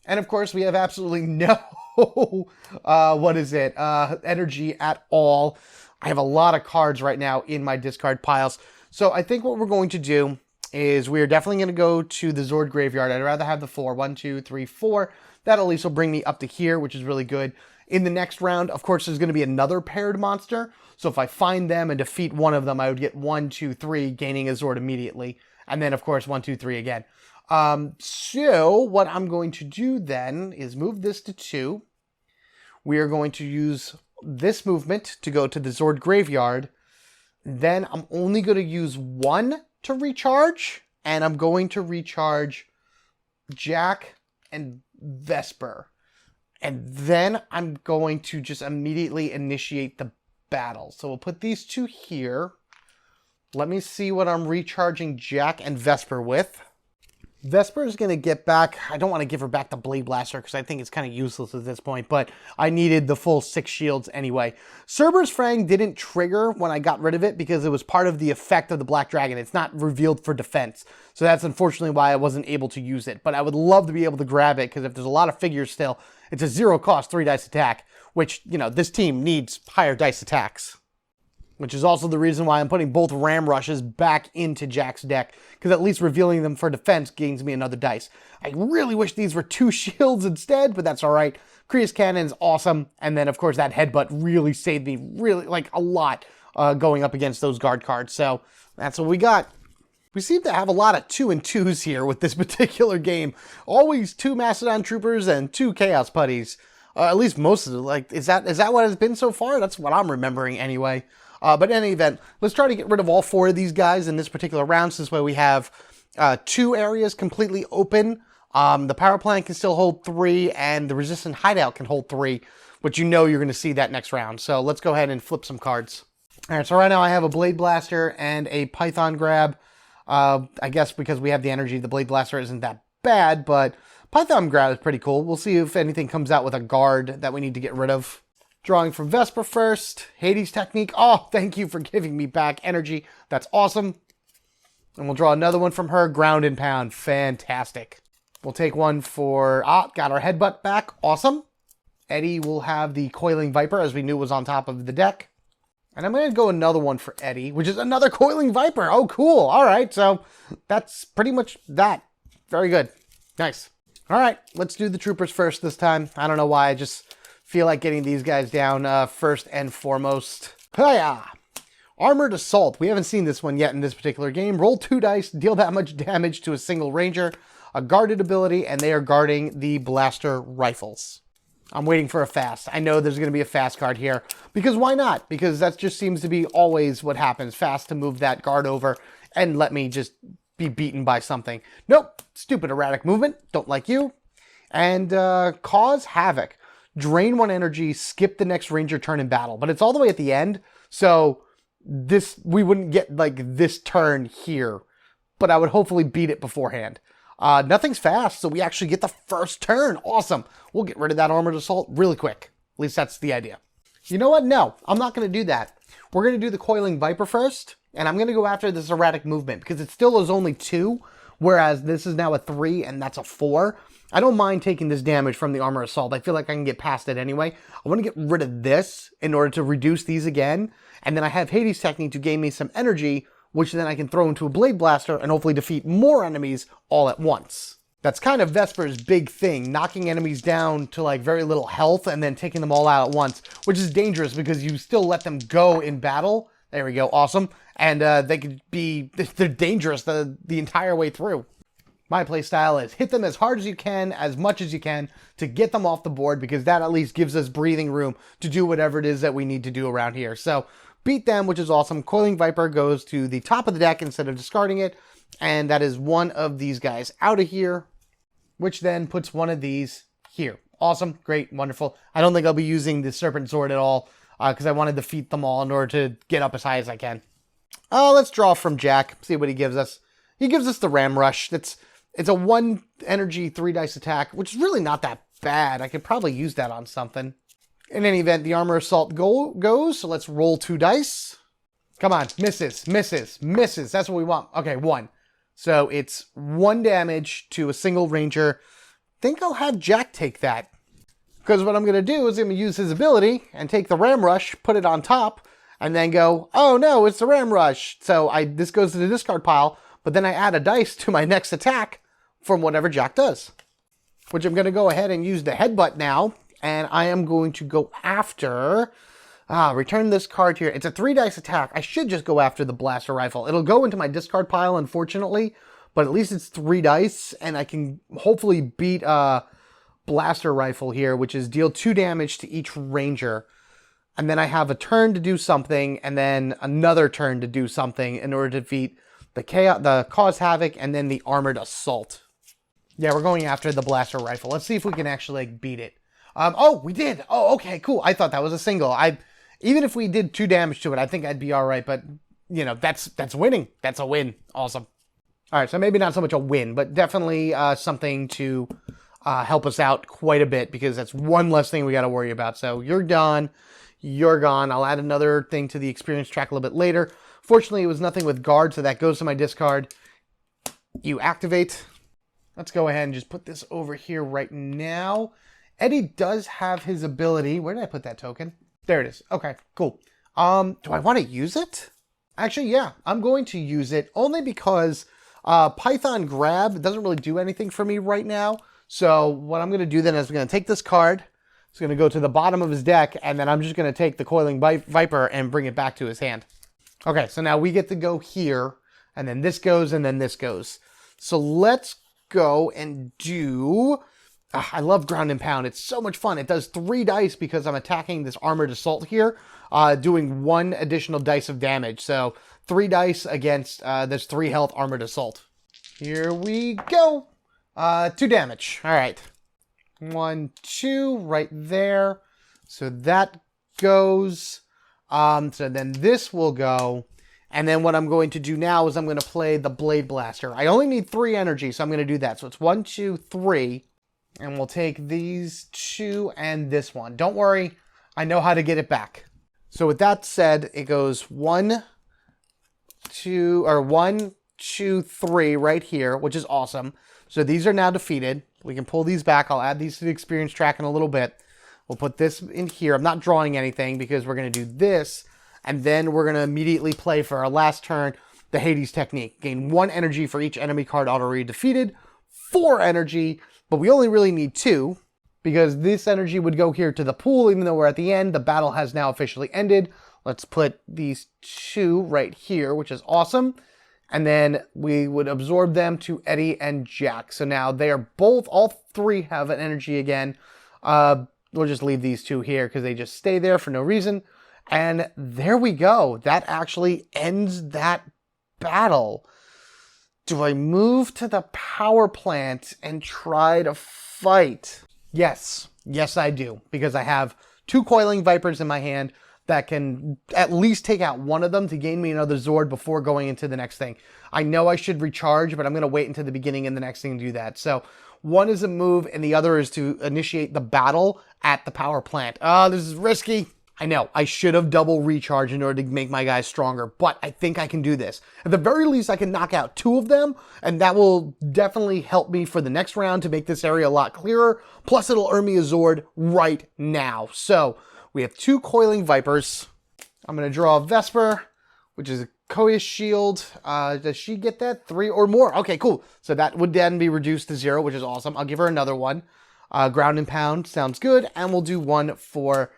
And of course, we have absolutely no, energy at all. I have a lot of cards right now in my discard piles. So I think what we're going to do is we are definitely going to go to the Zord graveyard. I'd rather have the 4. 1, 2, 3, 4. That at least will bring me up to here, which is really good. In the next round, of course, there's going to be another paired monster. So if I find them and defeat one of them, I would get 1, 2, 3, gaining a Zord immediately. And then, of course, 1, 2, 3 again. So what I'm going to do then is move this to 2. We are going to use this movement to go to the Zord graveyard. Then I'm only going to use 1 to recharge. And I'm going to recharge Jack and Vesper. And then I'm going to just immediately initiate the battle. So we'll put these 2 here. Let me see what I'm recharging Jack and Vesper with. Vesper is going to get back. I don't want to give her back the Blade Blaster because I think it's kind of useless at this point, but I needed the full 6 shields anyway. Cerberus Fang didn't trigger when I got rid of it because it was part of the effect of the Black Dragon. It's not revealed for defense. So that's unfortunately why I wasn't able to use it. But I would love to be able to grab it because if there's a lot of figures still, it's a 0 cost 3 dice attack, which, you know, this team needs higher dice attacks. Which is also the reason why I'm putting both Ram Rushes back into Jack's deck, because at least revealing them for defense gains me another dice. I really wish these were 2 shields instead, but that's alright. Krius Cannon's awesome, and then of course that Headbutt really saved me, really, like, a lot going up against those guard cards, so that's what we got. We seem to have a lot of 2 and 2s here with this particular game. Always 2 Mastodon Troopers and 2 Chaos Putties. At least most of it, like, is that what it's been so far? That's what I'm remembering anyway. But in any event, let's try to get rid of all 4 of these guys in this particular round. So this way we have 2 areas completely open. The power plant can still hold 3, and the resistant hideout can hold 3, but you know you're going to see that next round. So let's go ahead and flip some cards. All right, so right now I have a Blade Blaster and a Python Grab. I guess because we have the energy, the Blade Blaster isn't that bad, but Python Grab is pretty cool. We'll see if anything comes out with a guard that we need to get rid of. Drawing from Vesper first. Hades Technique. Oh, thank you for giving me back energy. That's awesome. And we'll draw another one from her. Ground and Pound. Fantastic. We'll take one for... got our Headbutt back. Awesome. Eddie will have the Coiling Viper, as we knew was on top of the deck. And I'm going to go another one for Eddie, which is another Coiling Viper. Oh, cool. All right, so that's pretty much that. Very good. Nice. All right, let's do the Troopers first this time. I don't know why, I just feel like getting these guys down first and foremost. Hiya! Armored Assault. We haven't seen this one yet in this particular game. Roll 2 dice, deal that much damage to a single ranger, a guarded ability, and they are guarding the blaster rifles. I'm waiting for a fast. I know there's going to be a fast card here. Because why not? Because that just seems to be always what happens. Fast to move that guard over and let me just be beaten by something. Nope. Stupid erratic movement. Don't like you. And Cause Havoc. Drain 1 energy, skip the next ranger turn in battle. But it's all the way at the end. So we wouldn't get like this turn here. But I would hopefully beat it beforehand. Nothing's fast, so we actually get the first turn. Awesome. We'll get rid of that Armored Assault really quick. At least that's the idea. You know what? No, I'm not going to do that. We're going to do the Coiling Viper first. And I'm going to go after this erratic movement. Because it still is only 2. Whereas this is now a 3 and that's a 4. I don't mind taking this damage from the Armor Assault. I feel like I can get past it anyway. I want to get rid of this in order to reduce these again. And then I have Hades Technique to gain me some energy, which then I can throw into a Blade Blaster and hopefully defeat more enemies all at once. That's kind of Vesper's big thing, knocking enemies down to like very little health and then taking them all out at once, which is dangerous because you still let them go in battle. There we go, awesome. And they're dangerous the entire way through. My play style is hit them as hard as you can, as much as you can, to get them off the board, because that at least gives us breathing room to do whatever it is that we need to do around here. So, beat them, which is awesome. Coiling Viper goes to the top of the deck instead of discarding it, and that is one of these guys out of here, which then puts one of these here. Awesome, great, wonderful. I don't think I'll be using the Serpent Sword at all, because I want to defeat them all in order to get up as high as I can. Let's draw from Jack, see what he gives us. He gives us the Ram Rush. It's a 1 energy 3 dice attack, which is really not that bad. I could probably use that on something. In any event, the Armor Assault goes, so let's roll 2 dice. Come on, misses, misses, misses. That's what we want. Okay, 1. So it's 1 damage to a single ranger. think I'll have Jack take that. Because what I'm going to do is I'm going to use his ability and take the Ram Rush, put it on top, and then go, oh no, it's the Ram Rush. So this goes to the discard pile, but then I add a dice to my next attack from whatever Jack does. Which I'm going to go ahead and use the headbutt now, and I am going to go after... return this card here. It's a 3-dice attack. I should just go after the blaster rifle. It'll go into my discard pile, unfortunately, but at least it's 3 dice, and I can hopefully beat blaster rifle here, which is deal 2 damage to each ranger. And then I have a turn to do something, and then another turn to do something in order to defeat the cause havoc, and then the armored assault. Yeah, we're going after the blaster rifle. Let's see if we can actually beat it. Oh, we did. Oh, okay, cool. I thought that was a single. Even if we did 2 damage to it, I think I'd be all right. But, you know, that's winning. That's a win. Awesome. All right, so maybe not so much a win, but definitely something to help us out quite a bit, because that's one less thing we got to worry about. So you're done. You're gone. I'll add another thing to the experience track a little bit later. Fortunately, it was nothing with guard, so that goes to my discard. You activate. Let's go ahead and just put this over here right now. Eddie does have his ability. Where did I put that token? There it is. Okay, cool. Do I want to use it? Actually, yeah, I'm going to use it only because Python Grab doesn't really do anything for me right now. So what I'm going to do then is I'm going to take this card. It's going to go to the bottom of his deck, and then I'm just going to take the Coiling Viper and bring it back to his hand. Okay, so now we get to go here, and then this goes, and then this goes. So let's go and do... I love ground and pound. It's so much fun. It does 3 dice because I'm attacking this armored assault here, doing 1 additional dice of damage. So 3 dice against this 3 health armored assault. Here we go. 2 damage. All right. 1, 2 right there. So that goes. So then this will go. And then what I'm going to do now is I'm going to play the Blade Blaster. I only need 3 energy, so I'm going to do that. So it's 1, 2, 3. And we'll take these 2 and this one. Don't worry, I know how to get it back. So with that said, it goes 1, 2, 3 right here, which is awesome. So these are now defeated. We can pull these back. I'll add these to the experience track in a little bit. We'll put this in here. I'm not drawing anything because we're going to do this. And then we're going to immediately play for our last turn, the Hades technique. Gain 1 energy for each enemy card already defeated. 4 energy. But we only really need 2, because this energy would go here to the pool, even though we're at the end. The battle has now officially ended. Let's put these 2 right here, which is awesome. And then we would absorb them to Eddie and Jack. So now they are both, all 3 have an energy again. We'll just leave these 2 here because they just stay there for no reason. And there we go. That actually ends that battle. Do I move to the power plant and try to fight? Yes. Yes, I do. Because I have 2 Coiling Vipers in my hand that can at least take out one of them to gain me another Zord before going into the next thing. I know I should recharge, but I'm going to wait until the beginning and the next thing to do that. So one is a move and the other is to initiate the battle at the power plant. Oh, this is risky. I know, I should have double recharge in order to make my guys stronger, but I think I can do this. At the very least, I can knock out 2 of them, and that will definitely help me for the next round to make this area a lot clearer. Plus, it'll earn me a Zord right now. So, we have 2 Coiling Vipers. I'm going to draw a Vesper, which is a Koya's Shield. Does she get that? 3 or more. Okay, cool. So that would then be reduced to 0, which is awesome. I'll give her another one. Ground and Pound sounds good, and we'll do 1 for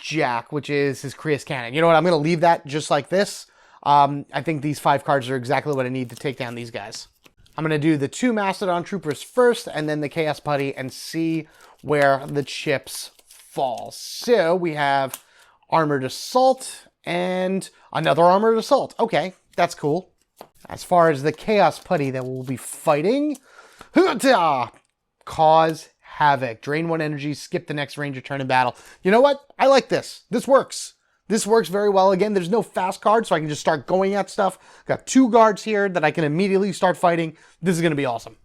Jack, which is his Krias Cannon. You know what? I'm going to leave that just like this. I think these 5 cards are exactly what I need to take down these guys. I'm going to do the 2 Mastodon Troopers first, and then the Chaos Putty, and see where the chips fall. So we have Armored Assault and another Armored Assault. Okay, that's cool. As far as the Chaos Putty that we'll be fighting, Cause Havoc. Drain 1 energy, skip the next ranger turn in battle. You know what? I like this. This works. This works very well. Again, there's no fast card, so I can just start going at stuff. Got 2 guards here that I can immediately start fighting. This is going to be awesome.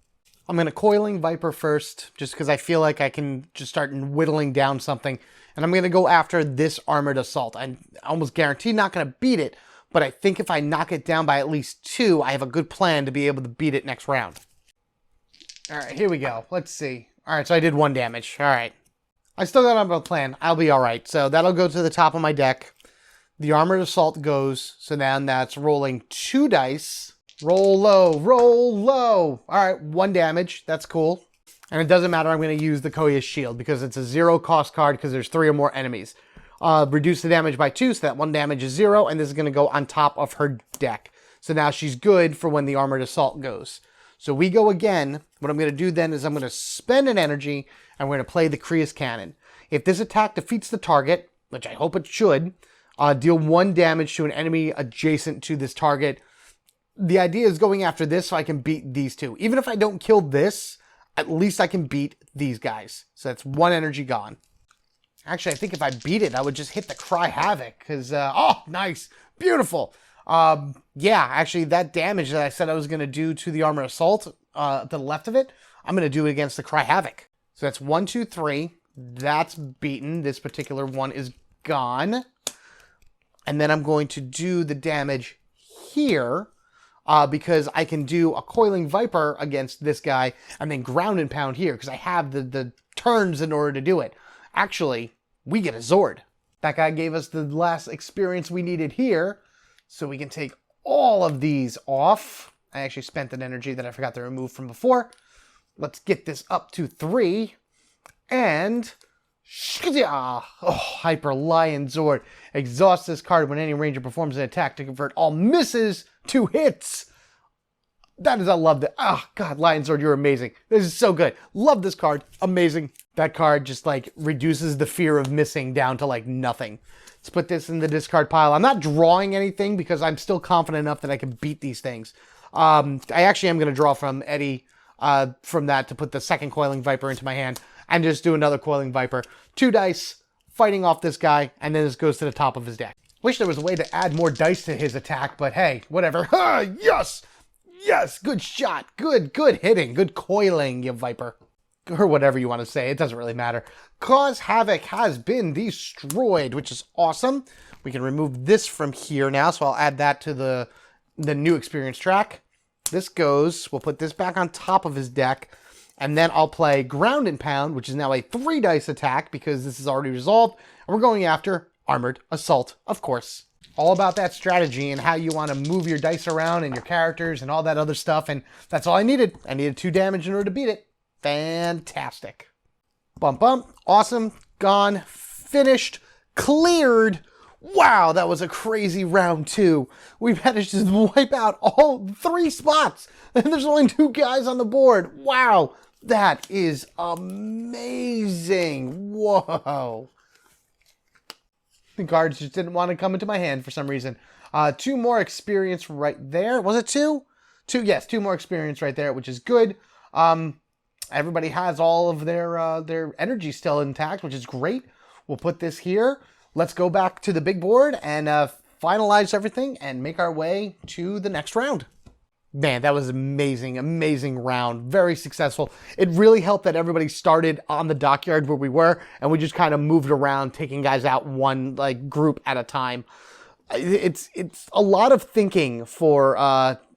I'm going to Coiling Viper first, just because I feel like I can just start whittling down something. And I'm going to go after this Armored Assault. I'm almost guaranteed not going to beat it, but I think if I knock it down by at least 2, I have a good plan to be able to beat it next round. All right, here we go. Let's see. All right, so I did 1 damage. All right. I still got on my plan. I'll be all right. So that'll go to the top of my deck. The Armored Assault goes. So now that's rolling 2 dice. Roll low, roll low. All right, 1 damage. That's cool. And it doesn't matter. I'm going to use the Koya's Shield because it's a 0 cost card because there's 3 or more enemies. Reduce the damage by 2, so that 1 damage is 0. And this is going to go on top of her deck. So now she's good for when the Armored Assault goes. So we go again. What I'm going to do then is I'm going to spend an energy and we're going to play the Krius Cannon. If this attack defeats the target, which I hope it should, deal 1 damage to an enemy adjacent to this target. The idea is going after this so I can beat these 2. Even if I don't kill this, at least I can beat these guys. So that's 1 energy gone. Actually, I think if I beat it, I would just hit the Cry Havoc. Because, oh, nice. Beautiful. Yeah, actually, that damage that I said I was going to do to the Armor Assault, to the left of it, I'm going to do it against the Cry Havoc. So that's 1, 2, 3. That's beaten. This particular one is gone. And then I'm going to do the damage here, because I can do a Coiling Viper against this guy and then Ground and Pound here, because I have the turns in order to do it. Actually, we get a Zord. That guy gave us the last experience we needed here, so we can take all of these off. I actually spent an energy that I forgot to remove from before. Let's get this up to 3. And... oh, Hyper Lion Zord. Exhaust this card when any ranger performs an attack to convert all misses to hits. That is, I love that. Oh, God, Lion Zord, you're amazing. This is so good. Love this card. Amazing. That card just, like, reduces the fear of missing down to, like, nothing. Let's put this in the discard pile. I'm not drawing anything because I'm still confident enough that I can beat these things. I actually am going to draw from Eddie from that to put the second Coiling Viper into my hand and just do another Coiling Viper. 2 dice, fighting off this guy, and then this goes to the top of his deck. Wish there was a way to add more dice to his attack, but hey, whatever. Yes! Yes! Good shot! Good hitting! Good coiling, you Viper. Or whatever you want to say. It doesn't really matter. Cause Havoc has been destroyed, which is awesome. We can remove this from here now, so I'll add that to the new experience track. This goes, we'll put this back on top of his deck, and then I'll play Ground and Pound, which is now a 3 dice attack because this is already resolved, and we're going after Armored Assault, of course. All about that strategy and how you want to move your dice around and your characters and all that other stuff, and that's all I needed. I needed 2 damage in order to beat it. Fantastic. Bump, bump. Awesome. Gone. Finished. Cleared. Wow, that was a crazy round 2. We managed to wipe out all 3 spots. And there's only 2 guys on the board. Wow. That is amazing. Whoa. The cards just didn't want to come into my hand for some reason. 2 more experience right there. Was it 2? 2, yes. 2 more experience right there, which is good. Everybody has all of their energy still intact, which is great. We'll put this here. Let's go back to the big board and finalize everything and make our way to the next round. Man, that was amazing, amazing round. Very successful. It really helped that everybody started on the dockyard where we were, and we just kind of moved around, taking guys out one group at a time. It's a lot of thinking for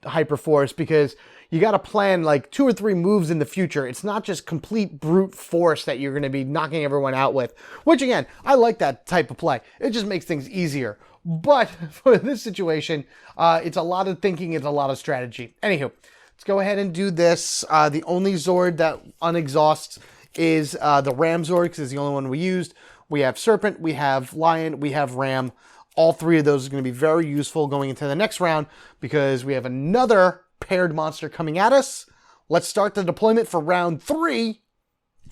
HyperForce because you got to plan 2 or 3 moves in the future. It's not just complete brute force that you're going to be knocking everyone out with, which again, I like that type of play. It just makes things easier. But for this situation, it's a lot of thinking, it's a lot of strategy. Anywho, let's go ahead and do this. The only Zord that unexhausts is the Ram Zord, because it's the only one we used. We have Serpent, we have Lion, we have Ram. All 3 of those are going to be very useful going into the next round because we have another paired monster coming at us. Let's start the deployment for round 3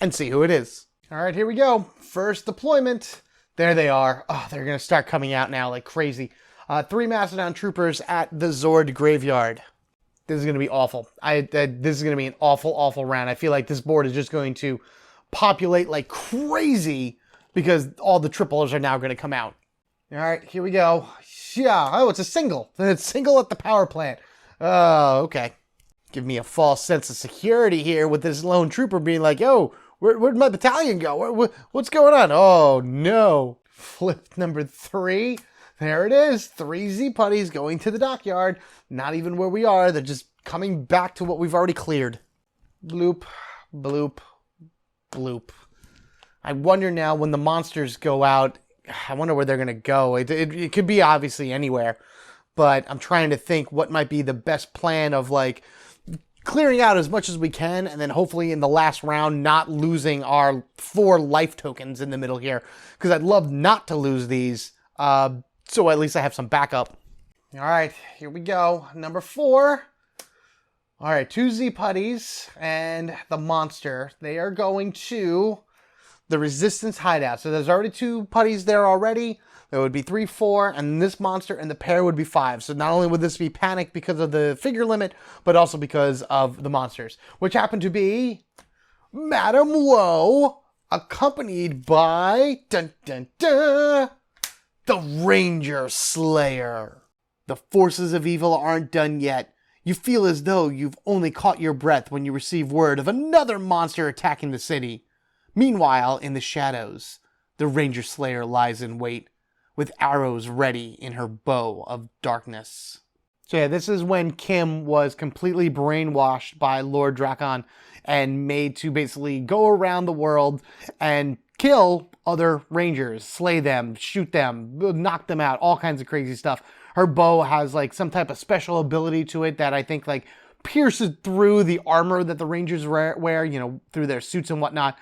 and see who it is. All right, here we go. First deployment. There they are. Oh, they're going to start coming out now like crazy. 3 Mastodon Troopers at the Zord Graveyard. This is going to be awful. This is going to be an awful, awful round. I feel like this board is just going to populate like crazy because all the triples are now going to come out. All right, here we go. Yeah. Oh, it's a single. It's single at the power plant. Oh, okay. Give me a false sense of security here with this lone trooper being like, yo, where'd my battalion go? What's going on? Oh, no. Flip number 3. There it is. 3 Z-Putties going to the dockyard. Not even where we are. They're just coming back to what we've already cleared. Bloop, bloop, bloop. I wonder now when the monsters go out, I wonder where they're going to go. It could be obviously anywhere, but I'm trying to think what might be the best plan of like clearing out as much as we can, and then hopefully in the last round not losing our 4 life tokens in the middle here, because I'd love not to lose these, so at least I have some backup. All right, here we go. Number 4. All right, 2 Z putties and the monster. They are going to the resistance hideout. So there's already 2 putties there already. There would be 3, 4, and this monster and the pair would be 5. So not only would this be panic because of the figure limit, but also because of the monsters, which happen to be Madame Woe, accompanied by dun dun dun, the Ranger Slayer. The forces of evil aren't done yet. You feel as though you've only caught your breath when you receive word of another monster attacking the city. Meanwhile, in the shadows, the Ranger Slayer lies in wait, with arrows ready in her bow of darkness. So yeah, this is when Kim was completely brainwashed by Lord Drakon and made to basically go around the world and kill other Rangers, slay them, shoot them, knock them out, all kinds of crazy stuff. Her bow has like some type of special ability to it that I think like pierces through the armor that the Rangers wear, you know, through their suits and whatnot.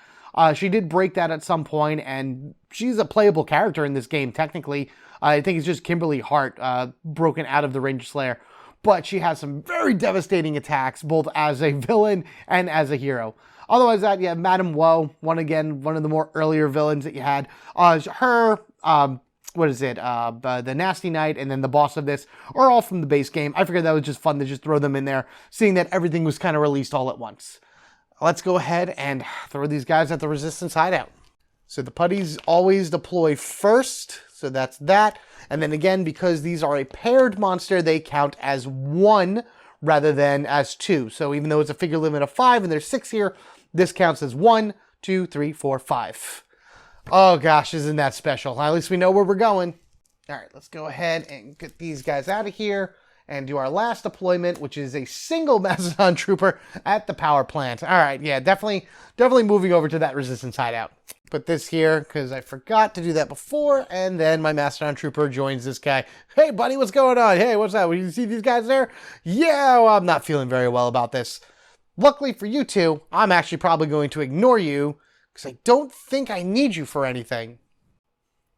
She did break that at some point, and she's a playable character in this game, technically. I think it's just Kimberly Hart broken out of the Ranger Slayer. But she has some very devastating attacks, both as a villain and as a hero. Otherwise, that, yeah, Madame Woe, one of the more earlier villains that you had. The Nasty Knight, and then the boss of this are all from the base game. I figured that was just fun to just throw them in there, seeing that everything was kind of released all at once. Let's go ahead and throw these guys at the resistance hideout. So the putties always deploy first, so that's that. And then again, because these are a paired monster, they count as 1 rather than as 2. So even though it's a figure limit of 5 and there's 6 here, this counts as 1, 2, 3, 4, 5. Oh gosh, isn't that special? At least we know where we're going. All right, let's go ahead and get these guys out of here and do our last deployment, which is a single Mastodon Trooper at the power plant. All right, yeah, definitely moving over to that resistance hideout. Put this here because I forgot to do that before, and then my Mastodon Trooper joins this guy. Hey, buddy, what's going on? Hey, what's that? You see these guys there? Yeah, well, I'm not feeling very well about this. Luckily for you two, I'm actually probably going to ignore you because I don't think I need you for anything.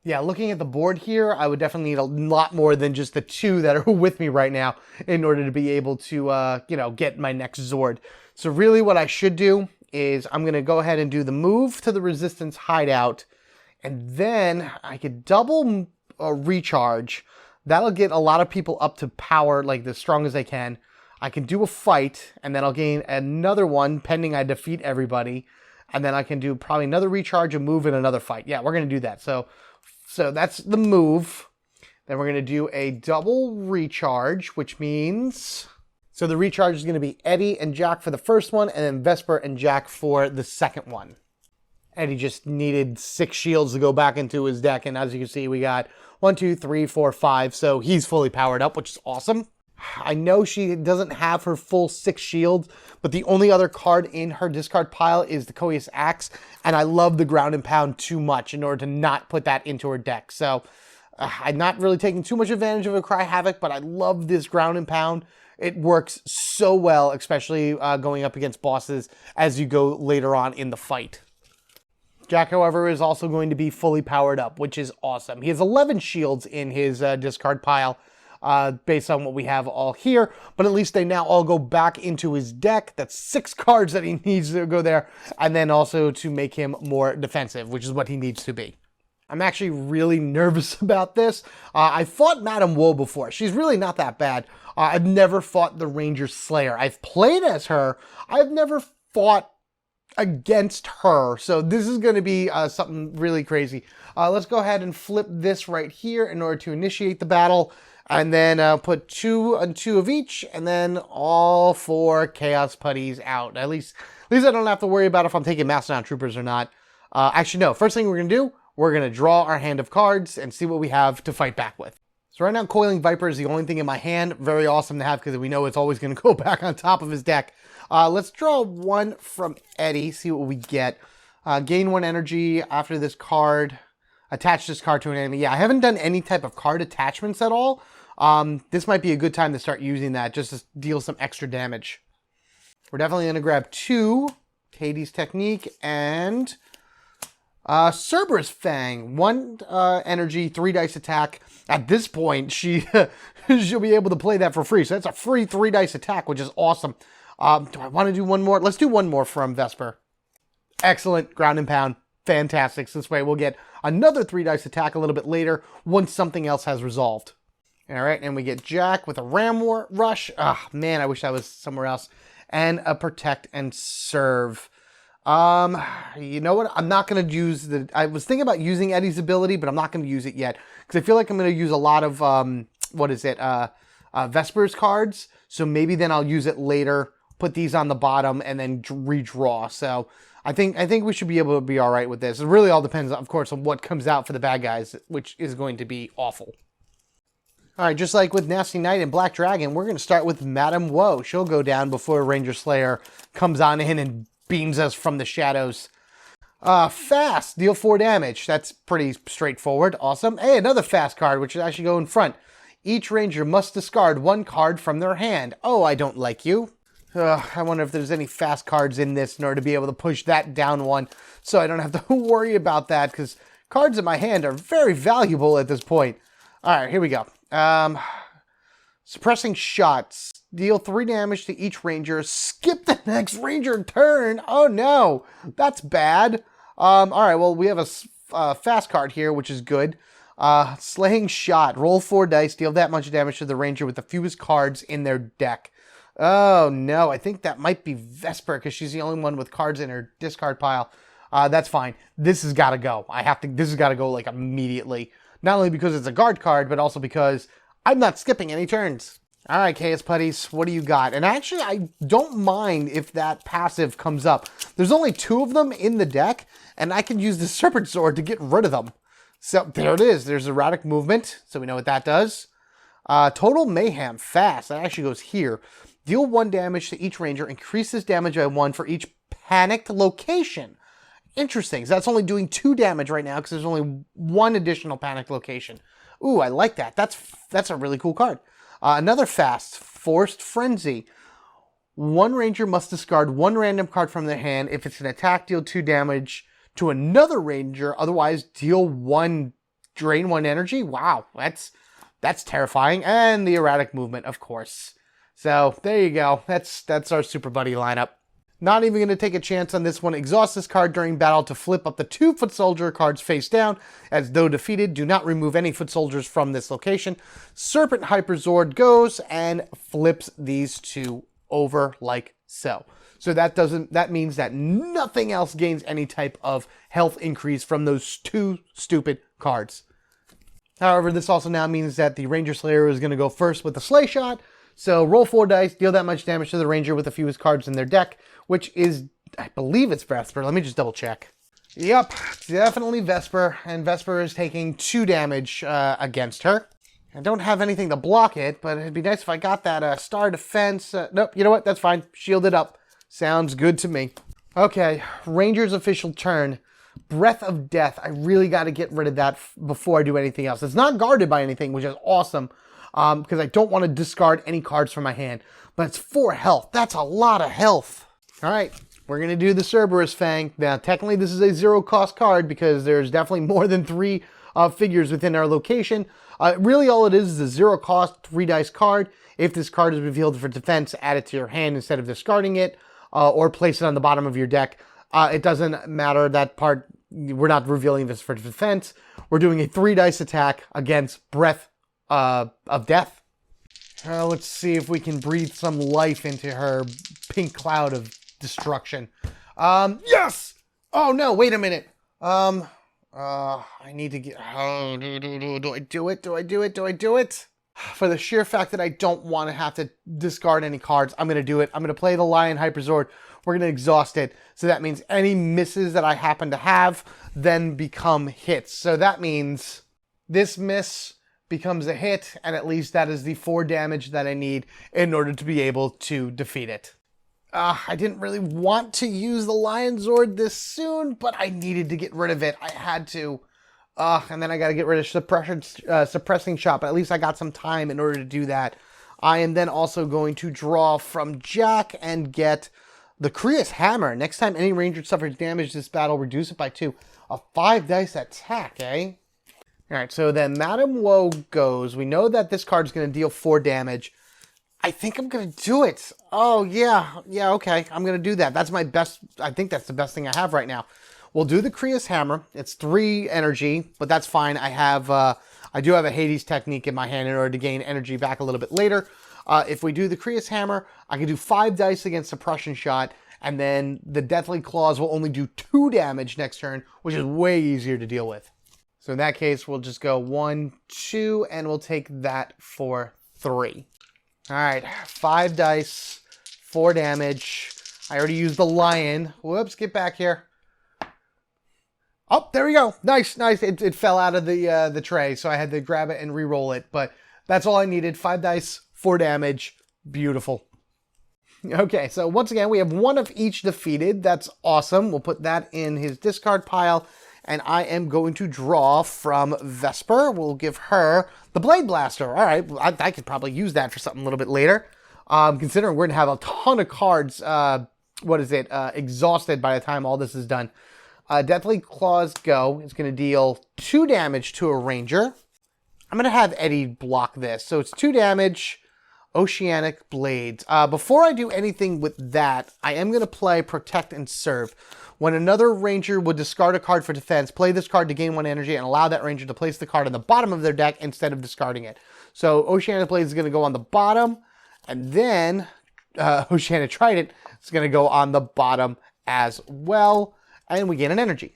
Yeah, looking at the board here, I would definitely need a lot more than just the 2 that are with me right now in order to be able to, get my next Zord. So really what I should do is I'm going to go ahead and do the move to the resistance hideout, and then I could double recharge. That'll get a lot of people up to power, like as strong as I can. I can do a fight, and then I'll gain another one pending I defeat everybody. And then I can do probably another recharge, a move, and another fight. Yeah, we're going to do that. So that's the move. Then we're going to do a double recharge, which means... So the recharge is going to be Eddie and Jack for the first one, and then Vesper and Jack for the second one. Eddie just needed 6 shields to go back into his deck, and as you can see, we got 1, 2, 3, 4, 5, so he's fully powered up, which is awesome. I know she doesn't have her full 6 shields, but the only other card in her discard pile is the Koya's Axe, and I love the ground and pound too much in order to not put that into her deck. So I'm not really taking too much advantage of a Cry Havoc, but I love this ground and pound. It works so well, especially going up against bosses as you go later on in the fight. Jack, however, is also going to be fully powered up, which is awesome. He has 11 shields in his discard pile, based on what we have all here, but at least they now all go back into his deck. That's 6 cards that he needs to go there, and then also to make him more defensive, which is what he needs to be. I'm actually really nervous about this. I fought Madame Woe before. She's really not that bad. I've never fought the Ranger Slayer. I've played as her. I've never fought against her. So this is going to be something really crazy. Let's go ahead and flip this right here in order to initiate the battle. And then put 2 and 2 of each, and then all 4 Chaos Putties out. At least I don't have to worry about if I'm taking Mastodon Troopers or not. Actually, no. First thing we're going to do, we're going to draw our hand of cards and see what we have to fight back with. So right now, Coiling Viper is the only thing in my hand. Very awesome to have because we know it's always going to go back on top of his deck. Let's draw one from Eddie, see what we get. Gain 1 energy after this card. Attach this card to an enemy. Yeah, I haven't done any type of card attachments at all. This might be a good time to start using that just to deal some extra damage. We're definitely going to grab 2. Katie's Technique and Cerberus Fang. 1 energy, 3 dice attack. At this point, she'll be able to play that for free. So that's a free 3 dice attack, which is awesome. Do I want to do one more? Let's do one more from Vesper. Excellent. Ground and pound. Fantastic. So this way we'll get another 3 dice attack a little bit later once something else has resolved. All right, and we get Jack with a Ram Rush. Ah, man, I wish I was somewhere else. And a Protect and Serve. You know what? I'm not going to use the... I was thinking about using Eddie's ability, but I'm not going to use it yet. Because I feel like I'm going to use a lot of, Vesper's cards. So maybe then I'll use it later, put these on the bottom, and then redraw. So I think we should be able to be all right with this. It really all depends, of course, on what comes out for the bad guys, which is going to be awful. All right, just like with Nasty Knight and Black Dragon, we're going to start with Madame Woe. She'll go down before Ranger Slayer comes on in and beams us from the shadows. Fast, deal 4 damage. That's pretty straightforward. Awesome. Hey, another fast card, which is actually go in front. Each Ranger must discard 1 card from their hand. Oh, I don't like you. I wonder if there's any fast cards in this in order to be able to push that down 1 so I don't have to worry about that because cards in my hand are very valuable at this point. All right, here we go. Suppressing shots. Deal 3 damage to each Ranger. Skip the next Ranger turn. Oh no, that's bad. All right, well, we have a fast card here, which is good. Slaying Shot. Roll 4 dice. Deal that much damage to the Ranger with the fewest cards in their deck. Oh no, I think that might be Vesper because she's the only one with cards in her discard pile. That's fine. This has got to go. This has got to go like immediately. Not only because it's a guard card, but also because I'm not skipping any turns. All right, Chaos Putties, what do you got? And actually, I don't mind if that passive comes up. There's only 2 of them in the deck, and I can use the Serpent Sword to get rid of them. So there it is. There's erratic movement, so we know what that does. Total Mayhem, fast. That actually goes here. Deal 1 damage to each Ranger. Increase this damage by 1 for each panicked location. Interesting. So that's only doing 2 damage right now because there's only 1 additional panicked location. Ooh, I like that. That's a really cool card. Another fast, Forced Frenzy. 1 Ranger must discard 1 random card from their hand. If it's an attack, deal 2 damage to another Ranger. Otherwise, deal 1, drain 1 energy. Wow, that's terrifying. And the erratic movement, of course. So there you go. That's our Super Buddy lineup. Not even going to take a chance on this one. Exhaust this card during battle to flip up the 2 Foot Soldier cards face down. As though defeated, do not remove any Foot Soldiers from this location. Serpent Hyperzord goes and flips these 2 over like so. So that means that nothing else gains any type of health increase from those 2 stupid cards. However, this also now means that the Ranger Slayer is going to go first with the Slay Shot. So roll 4 dice, deal that much damage to the Ranger with the fewest cards in their deck, which is, I believe it's Vesper. Let me just double check. Yep, definitely Vesper, and Vesper is taking 2 damage against her. I don't have anything to block it, but it'd be nice if I got that Star Defense. Nope, you know what? That's fine. Shielded up. Sounds good to me. Okay, Ranger's official turn. Breath of Death. I really got to get rid of that before I do anything else. It's not guarded by anything, which is awesome. Because I don't want to discard any cards from my hand. But it's 4 health. That's a lot of health. All right, we're going to do the Cerberus Fang. Now, technically, this is a 0-cost card because there's definitely more than 3 figures within our location. Really, all it is a 0-cost 3-dice card. If this card is revealed for defense, add it to your hand instead of discarding it. Or place it on the bottom of your deck. It doesn't matter that part. We're not revealing this for defense. We're doing a 3-dice attack against Breath of Death. Let's see if we can breathe some life into her pink cloud of destruction. Yes! Oh no, wait a minute. I need to get... Oh, do I do it? Do I do it? Do I do it? For the sheer fact that I don't want to have to discard any cards, I'm going to do it. I'm going to play the Lion Hyperzord. We're going to exhaust it. So that means any misses that I happen to have then become hits. So that means this miss becomes a hit, and at least that is the 4 damage that I need in order to be able to defeat it. I didn't really want to use the Lion Zord this soon, but I needed to get rid of it. I had to. And then I got to get rid of suppressing shot, but at least I got some time in order to do that. I am then also going to draw from Jack and get the Krios Hammer. Next time any ranger suffers damage this battle, reduce it by 2. A 5-dice attack, eh? Alright, so then Madame Woe goes. We know that this card is going to deal 4 damage. I think I'm going to do it. Oh, yeah. Yeah, okay. I'm going to do that. That's my best. I think that's the best thing I have right now. We'll do the Krios Hammer. It's 3 energy, but that's fine. I do have a Hades technique in my hand in order to gain energy back a little bit later. If we do the Krios Hammer, I can do 5 dice against Suppression Shot, and then the Deathly Claws will only do 2 damage next turn, which is way easier to deal with. So in that case, we'll just go 1, 2, and we'll take that for 3. All right, 5 dice, 4 damage. I already used the Lion. Whoops, get back here. Oh, there we go. Nice, nice. It fell out of the tray, so I had to grab it and re-roll it. But that's all I needed. 5 dice, 4 damage. Beautiful. Okay, so once again, we have 1 of each defeated. That's awesome. We'll put that in his discard pile. And I am going to draw from Vesper. We'll give her the Blade Blaster. All right, I could probably use that for something a little bit later. Considering we're going to have a ton of cards, exhausted by the time all this is done. Deathly Claws go. It's going to deal 2 damage to a ranger. I'm going to have Eddie block this. So it's 2 damage, Oceanic Blades. Before I do anything with that, I am going to play Protect and Serve. When another ranger would discard a card for defense, play this card to gain 1 energy and allow that ranger to place the card on the bottom of their deck instead of discarding it. So Oceanic Blades is going to go on the bottom, and then Oceanic Trident is going to go on the bottom as well. And we gain an energy.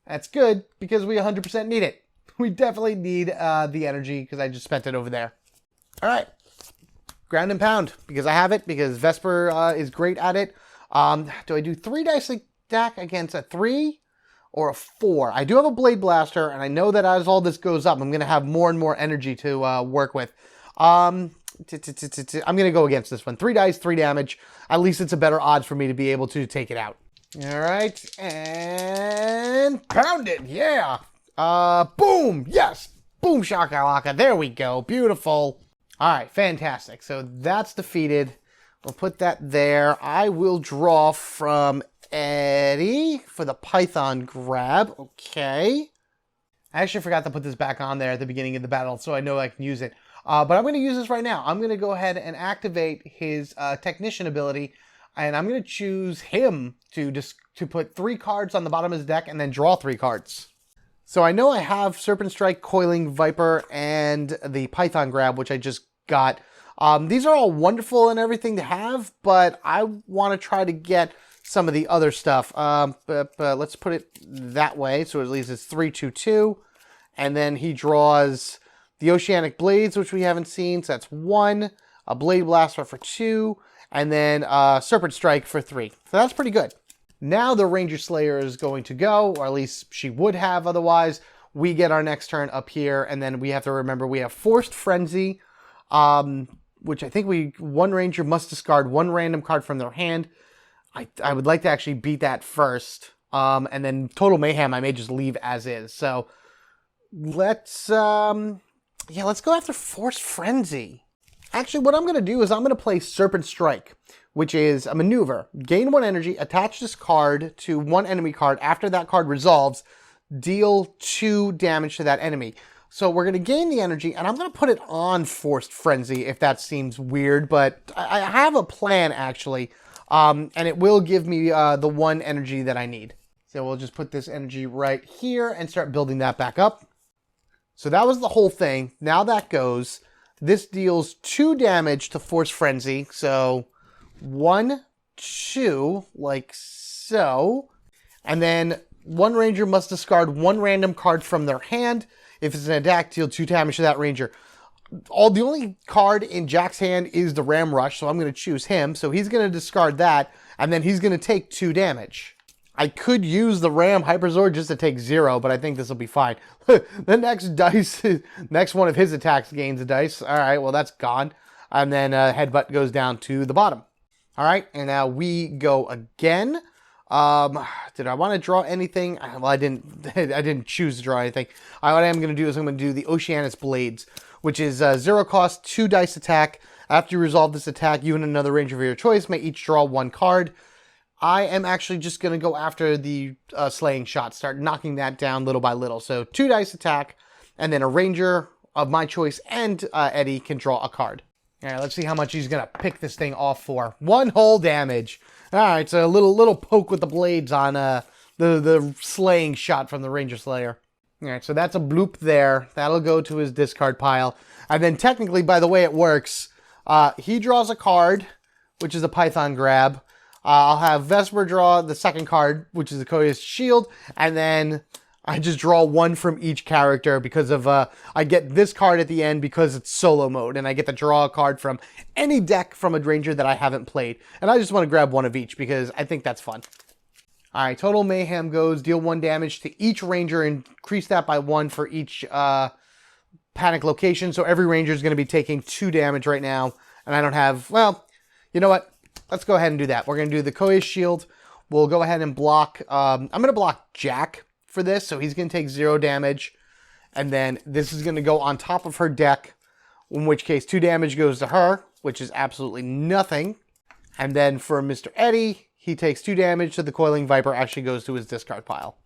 That's good because we 100% need it. We definitely need the energy because I just spent it over there. All right. Ground and pound because I have it, because Vesper is great at it. Do I do 3 dice attack against a 3 or a 4? I do have a Blade Blaster, and I know that as all this goes up, I'm going to have more and more energy to work with. I'm going to go against this one. 3 dice, 3 damage. At least it's a better odds for me to be able to take it out. All right, and pound it, yeah. Boom, yes, boom shakalaka, there we go, beautiful. All right, fantastic, so that's defeated. We'll put that there. I will draw from Eddie for the Python grab, okay. I actually forgot to put this back on there at the beginning of the battle, so I know I can use it. But I'm going to use this right now. I'm going to go ahead and activate his Technician ability. And I'm going to choose him to put 3 cards on the bottom of his deck and then draw 3 cards. So I know I have Serpent Strike, Coiling Viper, and the Python Grab, which I just got. These are all wonderful and everything to have, but I want to try to get some of the other stuff. But let's put it that way, so at least it's 3-2-2. And then he draws the Oceanic Blades, which we haven't seen, so that's 1. A Blade Blaster for 2. And then Serpent Strike for 3. So that's pretty good. Now the Ranger Slayer is going to go, or at least she would have otherwise. We get our next turn up here, and then we have to remember we have Forced Frenzy, which I think one Ranger must discard 1 random card from their hand. I would like to actually beat that first. And then Total Mayhem I may just leave as is. So let's go after Forced Frenzy. Actually, what I'm going to do is I'm going to play Serpent Strike, which is a maneuver. Gain 1 energy, attach this card to 1 enemy card. After that card resolves, deal 2 damage to that enemy. So we're going to gain the energy, and I'm going to put it on Forced Frenzy, if that seems weird. But I have a plan, actually, and it will give me the 1 energy that I need. So we'll just put this energy right here and start building that back up. So that was the whole thing. Now that goes. This deals 2 damage to Force Frenzy. So 1, 2, like so. And then 1 ranger must discard 1 random card from their hand. If it's an attack, deal 2 damage to that ranger. The only card in Jack's hand is the Ram Rush, so I'm going to choose him. So he's going to discard that, and then he's going to take 2 damage. I could use the Ram Hyperzord just to take 0, but I think this will be fine. The next dice, next one of his attacks gains a dice. All right, well, that's gone. And then Headbutt goes down to the bottom. All right, and now we go again. Did I want to draw anything? Well, I didn't. I didn't choose to draw anything. What I am going to do is I'm going to do the Oceanus Blades, which is 0 cost, 2 dice attack. After you resolve this attack, you and another ranger of your choice may each draw 1 card. I am actually just going to go after the slaying shot, start knocking that down little by little. So 2 dice attack, and then a ranger of my choice and Eddie can draw a card. All right, let's see how much he's going to pick this thing off for. 1 whole damage. All right, so a little poke with the blades on the slaying shot from the Ranger Slayer. All right, so that's a bloop there. That'll go to his discard pile. And then technically, by the way it works, he draws a card, which is a Python grab. I'll have Vesper draw the second card, which is the Koya's Shield, and then I just draw 1 from each character because of, I get this card at the end because it's solo mode, and I get to draw a card from any deck from a Ranger that I haven't played. And I just want to grab 1 of each because I think that's fun. All right, Total Mayhem goes, deal 1 damage to each Ranger, increase that by 1 for each panic location. So every Ranger is going to be taking 2 damage right now, and I don't have, well, you know what? Let's go ahead and do that. We're going to do the Koya's Shield. We'll go ahead and block, I'm going to block Jack for this, so he's going to take 0 damage, and then this is going to go on top of her deck, in which case 2 damage goes to her, which is absolutely nothing. And then for Mr. Eddie, he takes 2 damage, so the Coiling Viper actually goes to his discard pile.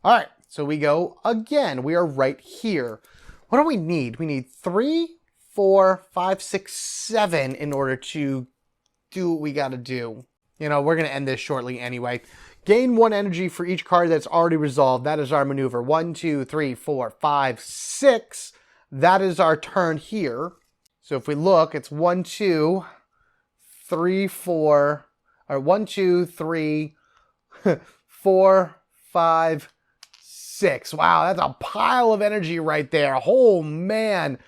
All right, so we go again. We are right here. What do we need? We need 3, 4, 5, 6, 7 in order to do what we got to do. You know, we're going to end this shortly anyway. Gain 1 energy for each card that's already resolved. That is our maneuver. 1, 2, 3, 4, 5, 6. That is our turn here. So if we look, it's 1, 2, 3, 4, or 1, 2, 3, 4, 5, 6. Wow, that's a pile of energy right there. Oh man,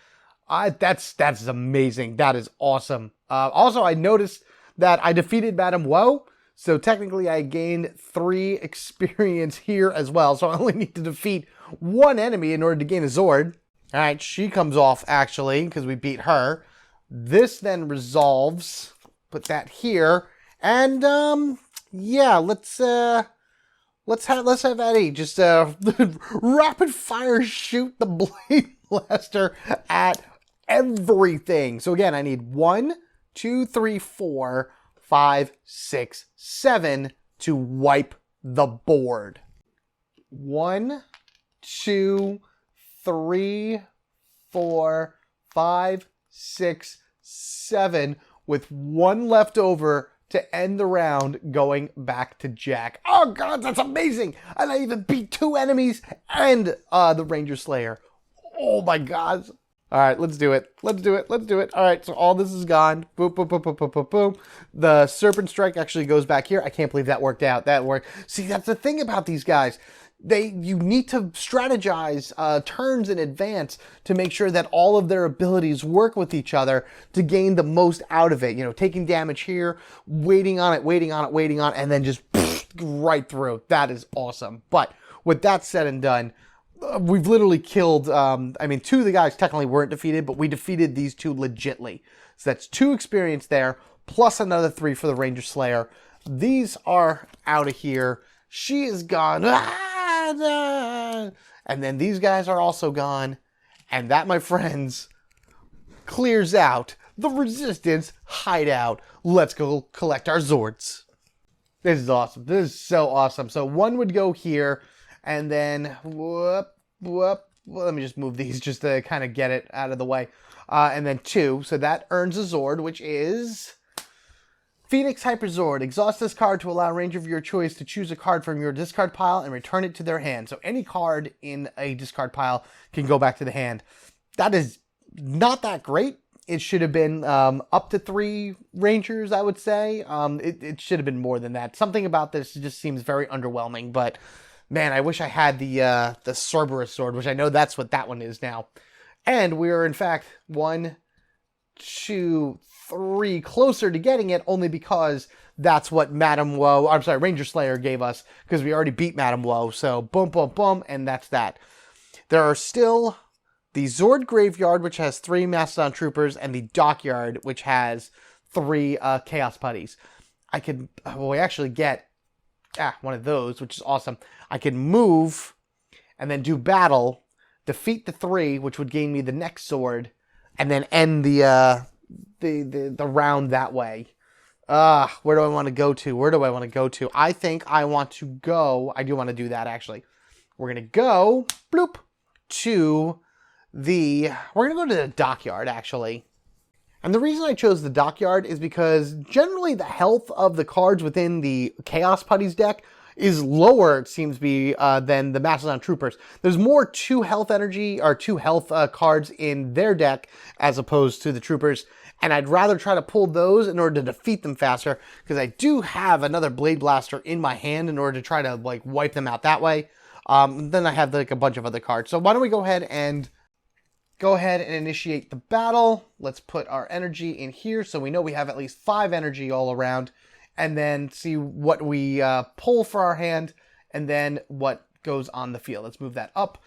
that's amazing. That is awesome. Also, I noticed that I defeated Madame Woe. So technically I gained 3 experience here as well. So I only need to defeat 1 enemy in order to gain a Zord. All right, she comes off actually because we beat her. This then resolves. Put that here. And yeah, let's have Eddie just rapid fire shoot the Blade Blaster at everything. So again, I need 1, 2, 3, 4, 5, 6, 7 to wipe the board. 1, 2, 3, 4, 5, 6, 7 with 1 left over to end the round going back to Jack. Oh god, that's amazing! And I even beat 2 enemies and the Ranger Slayer. Oh my god. All right, let's do it. Let's do it. Let's do it. All right, so all this is gone. Boom, boom, boom, boom, boom, boom, boom. The Serpent Strike actually goes back here. I can't believe that worked out. That worked. See, that's the thing about these guys. You need to strategize turns in advance to make sure that all of their abilities work with each other to gain the most out of it. You know, taking damage here, waiting on it, and then just right through. That is awesome. But with that said and done, we've literally killed, I mean, 2 of the guys technically weren't defeated, but we defeated these 2 legitly. So that's 2 experience there, plus another 3 for the Ranger Slayer. These are out of here. She is gone. And then these guys are also gone. And that, my friends, clears out the Resistance hideout. Let's go collect our Zords. This is awesome. This is so awesome. So 1 would go here. And then, whoop, whoop. Well, let me just move these just to kind of get it out of the way. And then 2. So that earns a Zord, which is Phoenix Hyper Zord. Exhaust this card to allow a ranger of your choice to choose a card from your discard pile and return it to their hand. So any card in a discard pile can go back to the hand. That is not that great. It should have been up to 3 Rangers, I would say. It should have been more than that. Something about this just seems very underwhelming, but man, I wish I had the Cerberus Sword, which I know that's what that one is now. And we are, in fact, 1, 2, 3 closer to getting it, only because that's what Ranger Slayer gave us, because we already beat Madame Woe. So, boom, boom, boom, and that's that. There are still the Zord Graveyard, which has 3 Mastodon Troopers, and the Dockyard, which has 3 Chaos Putties. I could, well, we actually get one of those, which is awesome. I could move and then do battle, defeat the 3, which would gain me the next sword, and then end the round that way. Where do I want to go to? Where do I want to go to? I think I want to go, I do want to do that actually. We're going to go, bloop, to we're going to go to the dockyard actually. And the reason I chose the dockyard is because generally the health of the cards within the Chaos Putties deck is lower, it seems to be, than the Mastodon Troopers. There's more 2 health energy, or 2 health cards in their deck as opposed to the Troopers. And I'd rather try to pull those in order to defeat them faster, because I do have another Blade Blaster in my hand in order to try to like wipe them out that way. Then I have like a bunch of other cards. So why don't we go ahead and initiate the battle. Let's put our energy in here so we know we have at least 5 energy all around, and then see what we pull for our hand, and then what goes on the field. Let's move that up.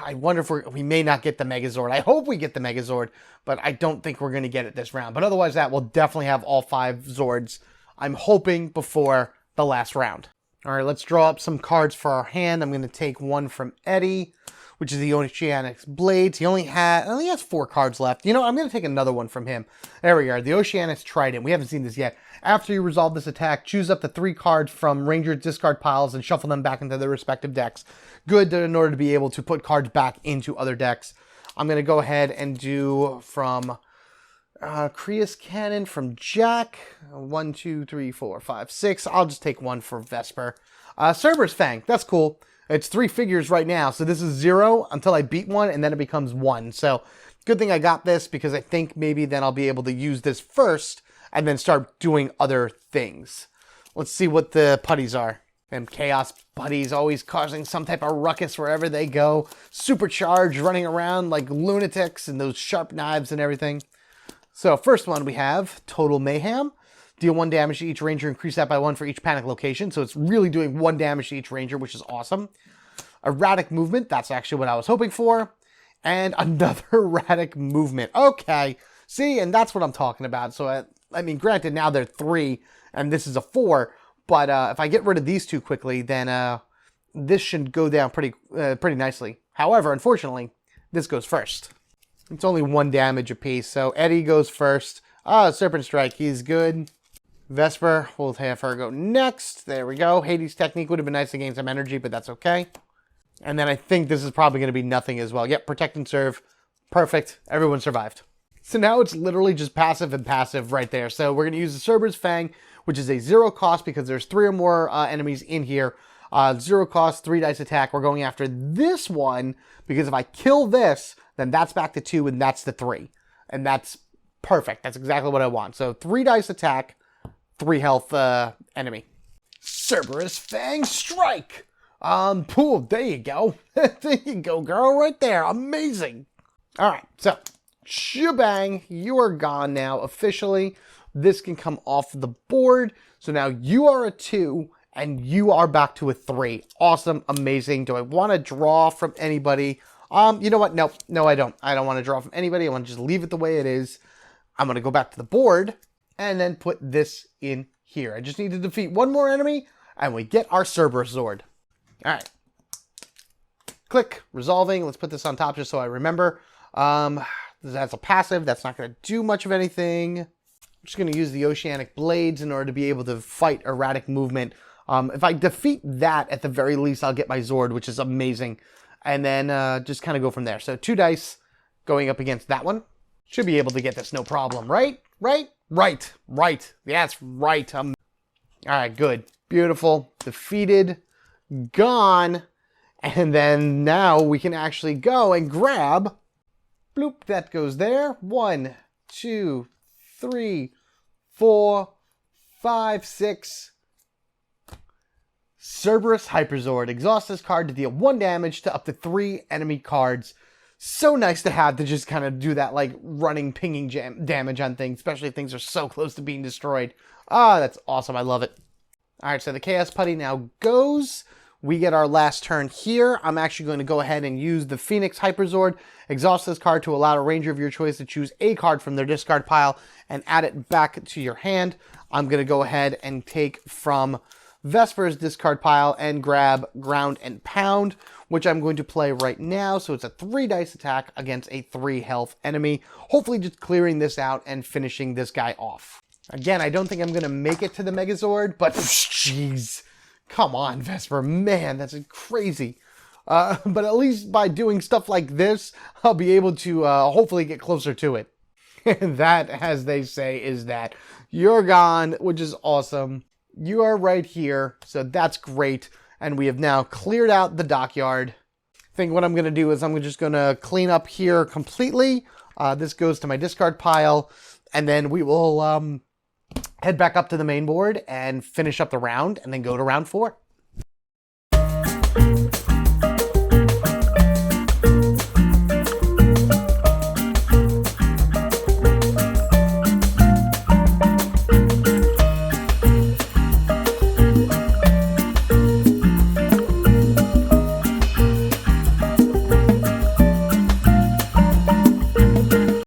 I wonder if we may not get the Megazord. I hope we get the Megazord, but I don't think we're going to get it this round. But otherwise that, we'll definitely have all 5 Zords, I'm hoping, before the last round. All right, let's draw up some cards for our hand. I'm going to take one from Eddie, which is the Oceanics Blades. He only has 4 cards left. You know, I'm going to take another one from him. There we are, the Oceanics Trident. We haven't seen this yet. After you resolve this attack, choose up to 3 cards from Rangers discard piles and shuffle them back into their respective decks. Good in order to be able to put cards back into other decks. I'm going to go ahead and do from Krius Cannon from Jack. 1, 2, 3, 4, 5, 6. I'll just take one for Vesper. Cerberus Fang. That's cool. It's 3 figures right now, so this is 0 until I beat one, and then it becomes 1. So good thing I got this, because I think maybe then I'll be able to use this first and then start doing other things. Let's see what the putties are. And Chaos Putties always causing some type of ruckus wherever they go. Supercharged, running around like lunatics, and those sharp knives and everything. So first one we have Total Mayhem. Deal 1 damage to each ranger, increase that by 1 for each panic location. So it's really doing 1 damage to each ranger, which is awesome. Erratic movement, that's actually what I was hoping for. And another erratic movement. Okay, see, and that's what I'm talking about. So, I mean, granted, now they're 3, and this is a 4. But if I get rid of these 2 quickly, then this should go down pretty nicely. However, unfortunately, this goes first. It's only 1 damage apiece, so Eddie goes first. Serpent Strike, he's good. Vesper, we'll have her go next. There we go. Hades' Technique would have been nice to gain some energy, but that's okay. And then I think this is probably going to be nothing as well. Yep, Protect and Serve. Perfect. Everyone survived. So now it's literally just passive and passive right there. So we're going to use the Cerberus Fang, which is a 0 cost because there's 3 or more enemies in here. 0 cost, 3 dice attack. We're going after this one because if I kill this, then that's back to 2 and that's the 3. And that's perfect. That's exactly what I want. So 3 dice attack, 3 health enemy. Cerberus Fang Strike. Pool. There you go. There you go, girl. Right there. Amazing. All right. So, shebang. You are gone now officially. This can come off the board. So now you are a 2 and you are back to a 3. Awesome. Amazing. Do I want to draw from anybody? You know what? No, I don't. I don't want to draw from anybody. I want to just leave it the way it is. I'm going to go back to the board and then put this in here. I just need to defeat 1 more enemy, and we get our Cerberus Zord. All right. Click, resolving. Let's put this on top just so I remember. That's a passive. That's not going to do much of anything. I'm just going to use the Oceanic Blades in order to be able to fight erratic movement. If I defeat that, at the very least, I'll get my Zord, which is amazing. And then just kind of go from there. So 2 dice going up against that one. Should be able to get this no problem, right? Right. That's right. All right, good. Beautiful. Defeated. Gone. And then now we can actually go and grab. Bloop, that goes there. 1, 2, 3, 4, 5, 6. Cerberus Hyperzord. Exhaust this card to deal 1 damage to up to 3 enemy cards. So nice to have to just kind of do that like running pinging damage on things, especially if things are so close to being destroyed. Ah, that's awesome. I love it. All right, so the Chaos Putty now goes. we get our last turn here. I'm actually going to go ahead and use the Phoenix Hyperzord, exhaust this card to allow a ranger of your choice to choose a card from their discard pile and add it back to your hand. I'm going to go ahead and take from Vesper's discard pile and grab Ground and Pound, which I'm going to play right now. So it's a 3 dice attack against a 3 health enemy. Hopefully just clearing this out and finishing this guy off. Again, I don't think I'm going to make it to the Megazord, but jeez. Come on, Vesper. Man, that's crazy. But at least by doing stuff like this, I'll be able to hopefully get closer to it. And that, as they say, is that. You're gone, which is awesome. You are right here, so that's great. And we have now cleared out the dockyard. I think what I'm going to do is I'm just going to clean up here completely. This goes to my discard pile. And then we will head back up to the main board and finish up the round and then go to round 4.